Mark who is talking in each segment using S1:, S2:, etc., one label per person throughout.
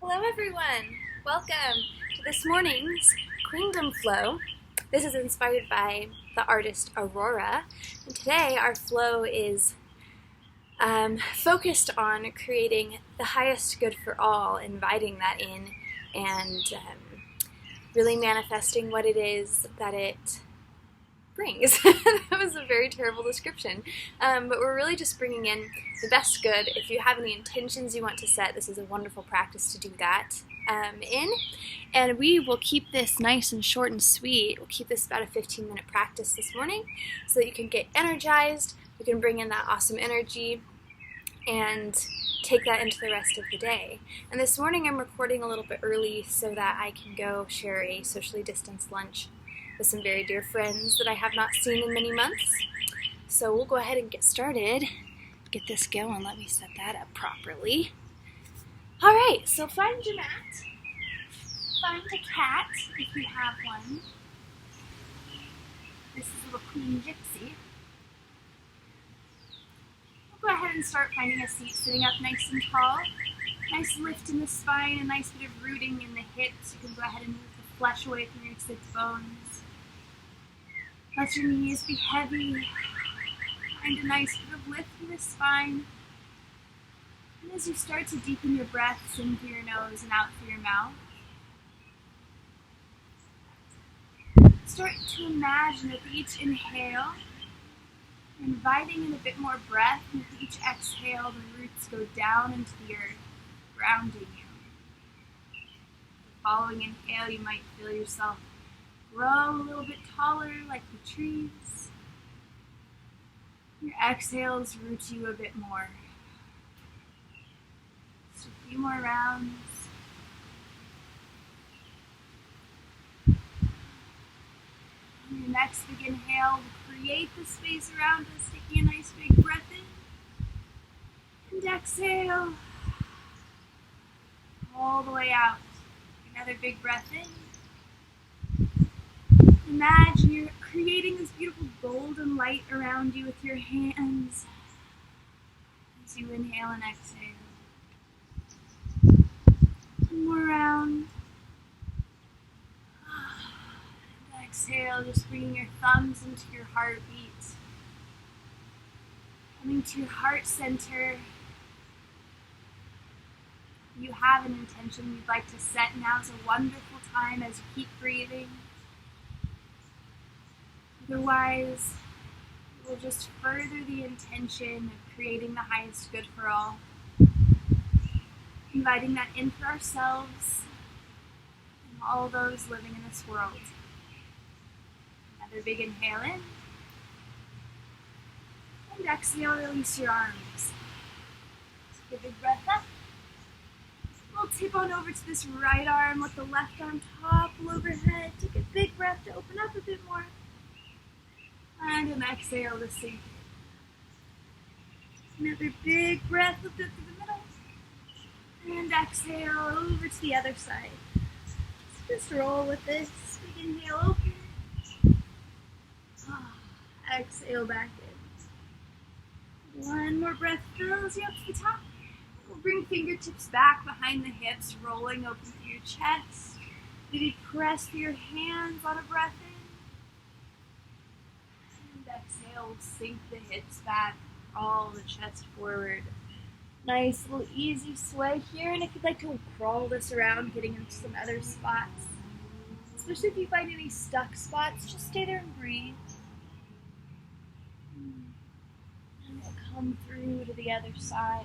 S1: Hello everyone! Welcome to this morning's Queendom flow. This is inspired by the artist Aurora, and today our flow is focused on creating the highest good for all, inviting that in, and really manifesting what it is that it brings. That was a very terrible description, but we're really just bringing in the best good. If you have any intentions you want to set, this is a wonderful practice to do that in, and we will keep this nice and short and sweet. We'll keep this about a 15-minute practice this morning so that you can get energized, you can bring in that awesome energy and take that into the rest of the day. And this morning I'm recording a little bit early so that I can go share a socially distanced lunch with some very dear friends that I have not seen in many months. So we'll go ahead and get started, get this going. Let me set that up properly. All right, so find your mat, find a cat if you have one. This is little Queen Gypsy. We'll go ahead and start finding a seat, sitting up nice and tall. Nice lift in the spine, a nice bit of rooting in the hips. You can go ahead and move the flesh away from your sit bones. Let your knees be heavy. Find a nice bit of lift in the spine. And as you start to deepen your breaths in through your nose and out through your mouth, start to imagine with each inhale, inviting in a bit more breath, and with each exhale, the roots go down into the earth, grounding you. The following inhale, you might feel yourself grow a little bit taller like the trees. Your exhales root you a bit more. Just a few more rounds. On your next big inhale, we'll create the space around us, taking a nice big breath in. And exhale. All the way out. Another big breath in. Imagine you're creating this beautiful golden light around you with your hands as you inhale and exhale. One more round. And exhale, just bringing your thumbs into your heartbeat. Coming to your heart center. You have an intention you'd like to set. Now's a wonderful time as you keep breathing. Otherwise, we'll just further the intention of creating the highest good for all. Inviting that in for ourselves and all those living in this world. Another big inhale in. And exhale, release your arms. Take a big breath up. We'll tip on over to this right arm, let the left arm topple overhead. Take a big breath to open up a bit more. And an exhale to sink. Another big breath, lift up to the middle. And exhale over to the other side. So just roll with this. Big inhale, open. Exhale back in. One more breath fills you up to the top. We'll bring fingertips back behind the hips, rolling open through your chest. Maybe press through your hands on a breath in. Exhale, sink the hips back, all the chest forward. Nice little easy sway here, and if you'd like to crawl this around, getting into some other spots, especially if you find any stuck spots, just stay there and breathe. And we'll come through to the other side.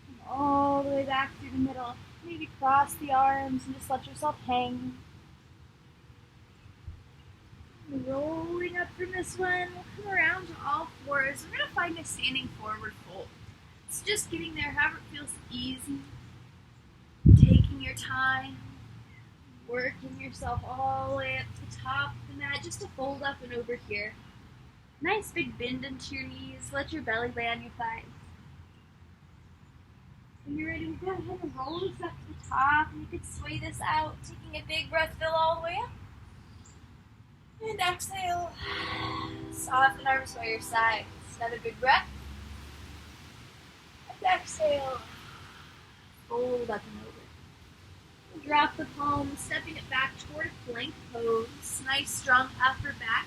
S1: And all the way back through the middle. Maybe cross the arms and just let yourself hang. Rolling up from this one, we'll come around to all fours. We're going to find a standing forward fold. So just getting there however it feels easy. Taking your time. Working yourself all the way up to the top of the mat just to fold up and over here. Nice big bend into your knees. Let your belly lay on your thighs. When you're ready, go ahead and roll this up to the top. And you could sway this out, taking a big breath, fill all the way up. And exhale. Soften arms by your sides. Another big breath. And exhale. Fold up and over. Drop the palms, stepping it back toward plank pose. Nice strong upper back.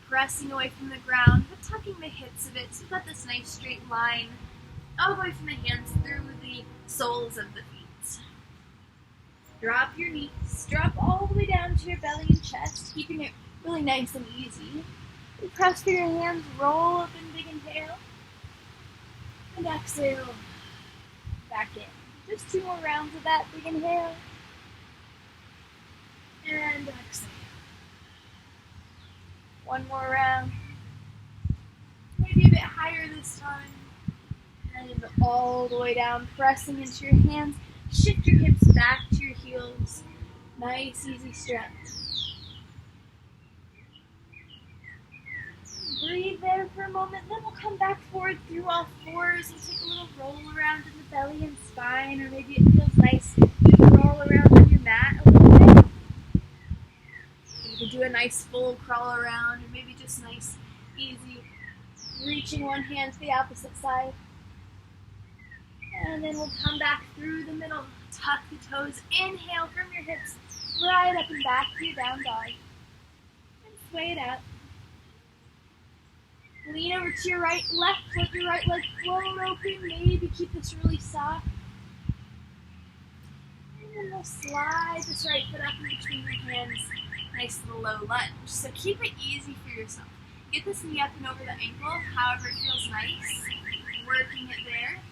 S1: Pressing away from the ground, but tucking the hips a bit so you've got this nice straight line all the way from the hands through the soles of the feet. Drop your knees, drop all the way down to your belly and chest, keeping it really nice and easy. And press through your hands, roll up in big inhale, and exhale, back in. Just 2 more rounds of that big inhale, and exhale. 1 more round, maybe a bit higher this time, and all the way down, pressing into your hands. Shift your hips back to your heels. Nice, easy stretch. Breathe there for a moment, then we'll come back forward through all fours and take a little roll around in the belly and spine, or maybe it feels nice to roll around on your mat a little bit. You can do a nice full crawl around, or maybe just nice, easy, reaching one hand to the opposite side. And then we'll come back through the middle, tuck the toes, inhale from your hips, right up and back to your down dog. And sway it out. Lean over to your right, left, let your right leg float open, maybe keep this really soft. And then we'll slide this right foot up in between your hands. Nice little low lunge. So keep it easy for yourself. Get this knee up and over the ankle, however it feels nice. Working it there.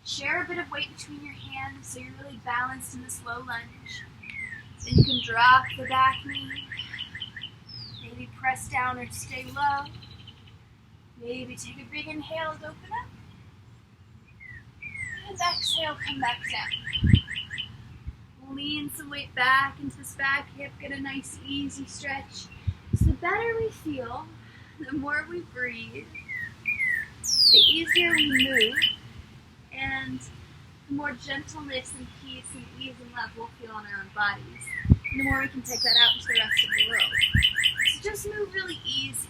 S1: Share a bit of weight between your hands so you're really balanced in this low lunge. Then you can drop the back knee. Maybe press down or stay low. Maybe take a big inhale and open up. And exhale, come back down. Lean some weight back into this back hip, get a nice easy stretch. So the better we feel, the more we breathe, the easier we move, and the more gentleness and peace and ease and love we'll feel in our own bodies. And the more we can take that out into the rest of the world. So just move really easy.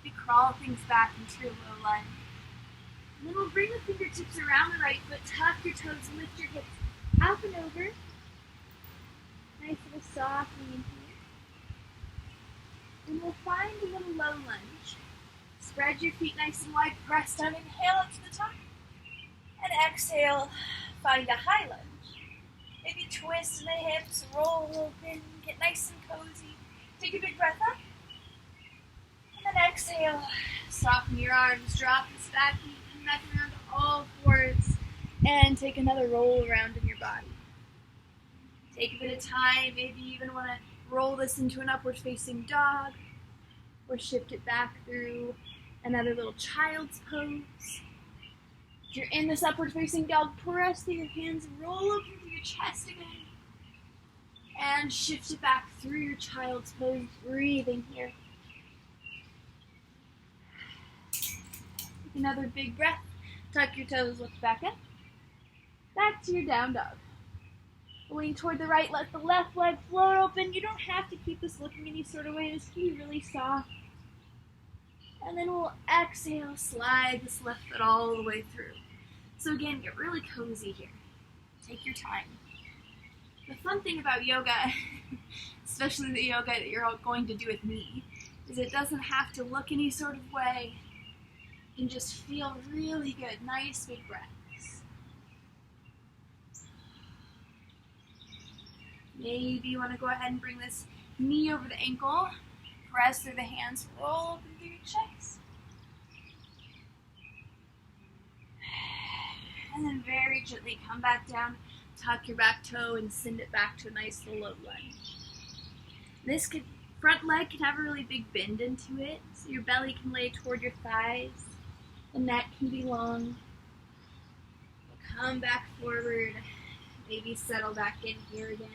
S1: Maybe crawl things back into your low lunge. And then we'll bring the fingertips around the right foot, tuck your toes, lift your hips up and over. Nice little soft lean here. And we'll find a little low lunge. Spread your feet nice and wide, press down, inhale up to the top. And exhale, find a high lunge. Maybe twist in the hips, roll open, get nice and cozy. Take a big breath up. And then exhale, soften your arms, drop this back knee, come back around to all fours, and take another roll around in your body. Take a bit of time, maybe you even want to roll this into an upward facing dog, or shift it back through another little child's pose. If you're in this upward facing dog, press through your hands, roll up through your chest again, and shift it back through your child's pose, breathing here. Take another big breath, tuck your toes, lift back up, back to your down dog. Lean toward the right, let the left leg float open. You don't have to keep this looking any sort of way, this can be really soft. And then we'll exhale, slide this left foot all the way through. So again, get really cozy here. Take your time. The fun thing about yoga, especially the yoga that you're going to do with me, is it doesn't have to look any sort of way. You can just feel really good. Nice big breaths. Maybe you want to go ahead and bring this knee over the ankle. Press through the hands, roll open through your chest. And then very gently come back down, tuck your back toe and send it back to a nice little low lunge. This front leg can have a really big bend into it, so your belly can lay toward your thighs. The neck can be long. Come back forward, maybe settle back in here again.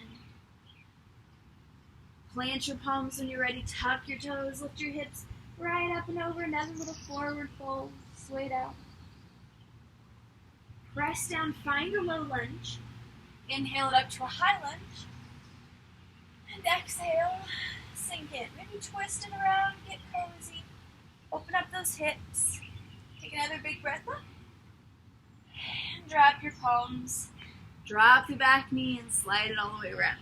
S1: Plant your palms when you're ready, tuck your toes, lift your hips right up and over, another little forward fold, sway down. Press down, find a low lunge, inhale it up to a high lunge, and exhale, sink in. Maybe twist it around, get cozy, Open up those hips. Take another big breath up. And drop your palms. Drop the back knee and slide it all the way around.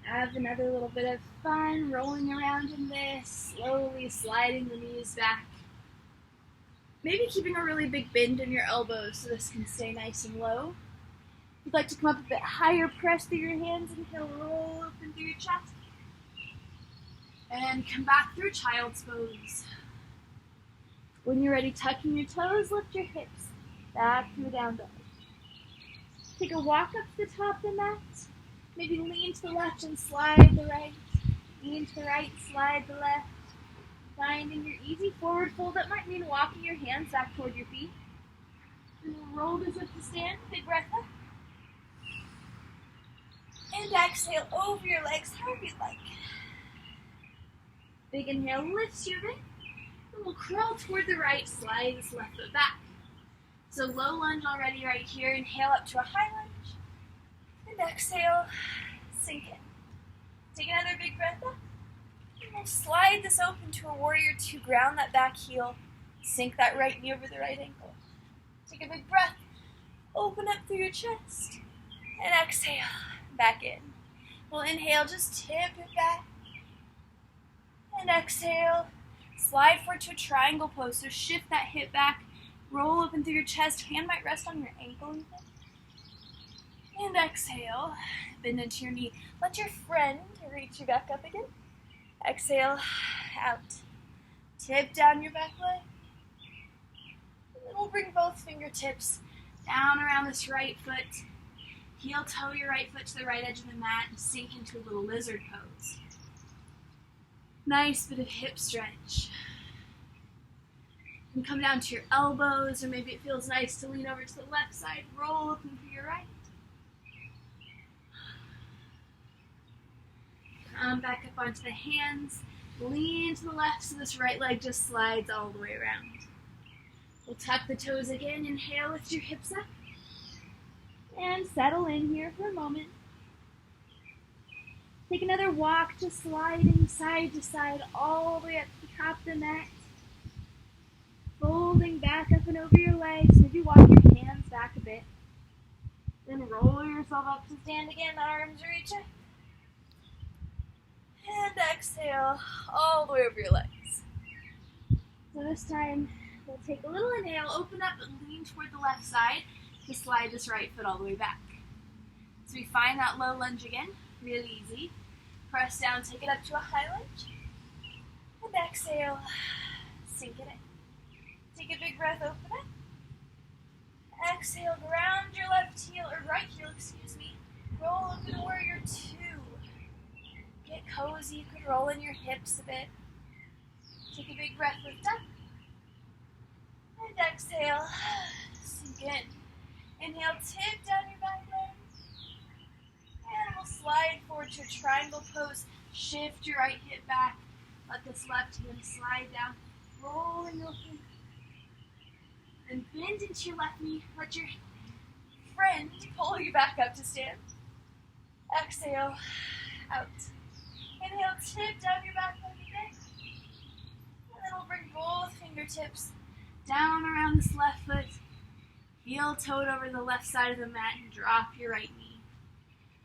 S1: Have another little bit of fun rolling around in this, slowly sliding the knees back. Maybe keeping a really big bend in your elbows so this can stay nice and low. If you'd like to come up a bit higher, press through your hands and he'll roll open through your chest. And come back through child's pose. When you're ready, tucking your toes, lift your hips back through down dog. Take a walk up to the top of the mat. Maybe lean to the left and slide the right. Lean to the right, slide the left. Finding your easy forward fold. That might mean walking your hands back toward your feet. And roll as if to stand. Big breath up. And exhale over your legs, however you'd like. Big inhale, lifts your leg. And we'll crawl toward the right, slide this left foot back. So low lunge already right here. Inhale up to a high lunge. And exhale, sink in. Take another big breath up. And we'll slide this open to a warrior two. Ground that back heel. Sink that right knee over the right ankle. Take a big breath. Open up through your chest. And exhale, back in. We'll inhale, just tip it back. And exhale. Slide forward to a triangle pose. So shift that hip back. Roll open through your chest. Hand might rest on your ankle even. And exhale. Bend into your knee. Let your friend reach you back up again. Exhale. Out. Tip down your back leg. And then we'll bring both fingertips down around this right foot. Heel toe your right foot to the right edge of the mat and sink into a little lizard pose. Nice bit of hip stretch. You can come down to your elbows, or maybe it feels nice to lean over to the left side. Roll open through your right. Come back up onto the hands. Lean to the left so this right leg just slides all the way around. We'll tuck the toes again. Inhale, lift your hips up. And settle in here for a moment. Take another walk, just sliding side to side all the way up to the top of the mat. Folding back up and over your legs. Maybe walk your hands back a bit. Then roll yourself up to stand again. Arms reach up. And exhale all the way over your legs. So this time, we'll take a little inhale, open up and lean toward the left side to slide this right foot all the way back. So we find that low lunge again, really easy. Press down, take it up to a high lunge. And exhale, sink it in. Take a big breath, open it. Exhale, ground your left heel, or right heel, Roll up to warrior two. Get cozy, you could roll in your hips a bit. Take a big breath, lift up. And exhale, sink in. Inhale, tip down your back leg. And we'll slide forward to a triangle pose. Shift your right hip back. Let this left hand slide down. Rolling open. Then bend into your left knee. Let your friend pull you back up to stand. Exhale, out. Inhale, tip down your back leg again. And then we'll bring both fingertips down around this left foot. Heel toed over the left side of the mat and drop your right knee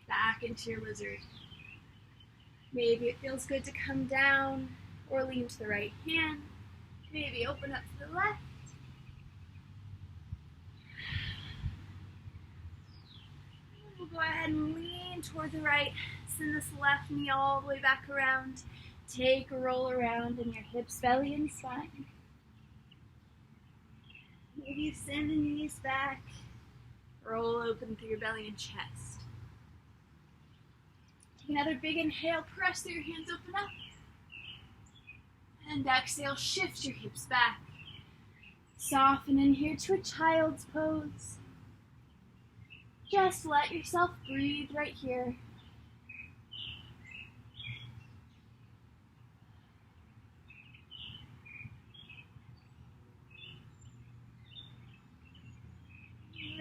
S1: back into your lizard. Maybe it feels good to come down or lean to the right hand. Maybe open up to the left. And we'll go ahead and lean toward the right. Send this left knee all the way back around. Take a roll around in your hips, belly, and spine. Maybe send the knees back. Roll open through your belly and chest. Take another big inhale. Press through your hands, open up. And exhale, shift your hips back. Soften in here to a child's pose. Just let yourself breathe right here.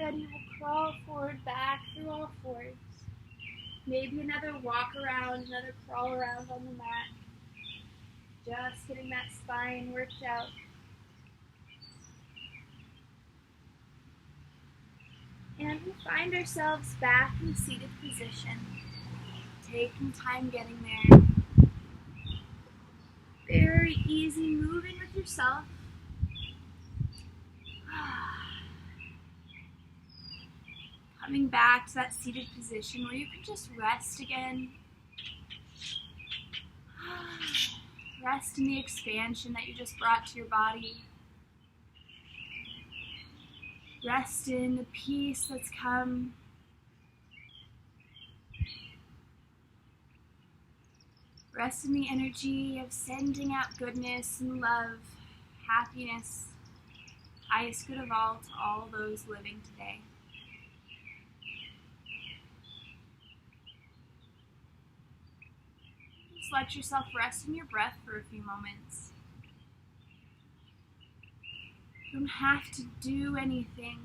S1: Ready, we'll crawl forward, back through all fours. Maybe another walk around, another crawl around on the mat. Just getting that spine worked out. And we find ourselves back in seated position, taking time getting there. Very easy moving with yourself. Coming back to that seated position where you can just rest again. Rest in the expansion that you just brought to your body. Rest in the peace that's come. Rest in the energy of sending out goodness and love, happiness, highest good of all to all those living today. Just let yourself rest in your breath for a few moments. You don't have to do anything.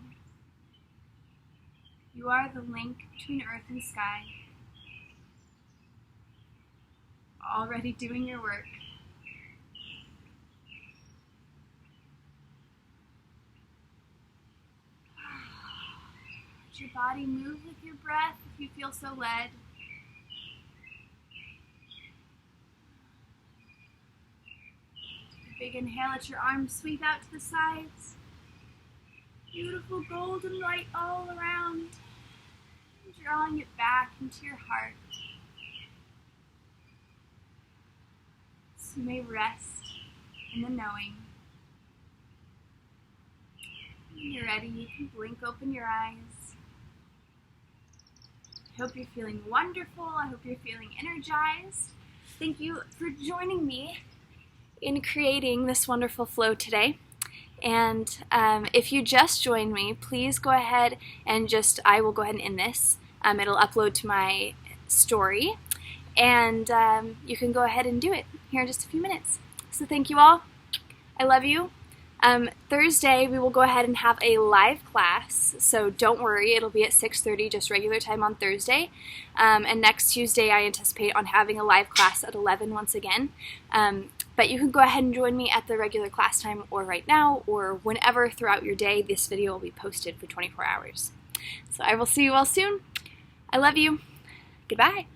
S1: You are the link between earth and sky. Already doing your work. Let your body move with your breath if you feel so led. Big inhale, let your arms sweep out to the sides. Beautiful golden light all around. And drawing it back into your heart. So you may rest in the knowing. When you're ready, you can blink open your eyes. I hope you're feeling wonderful. I hope you're feeling energized. Thank you for joining me in creating this wonderful flow today. And if you just joined me, please go ahead and I will go ahead and end this. It'll upload to my story, and you can go ahead and do it here in just a few minutes. So thank you all. I love you. Thursday we will go ahead and have a live class, so don't worry, it'll be at 6:30, just regular time on Thursday. And next Tuesday I anticipate on having a live class at 11 once again. But you can go ahead and join me at the regular class time, or right now, or whenever throughout your day. This video will be posted for 24 hours. So I will see you all soon. I love you. Goodbye.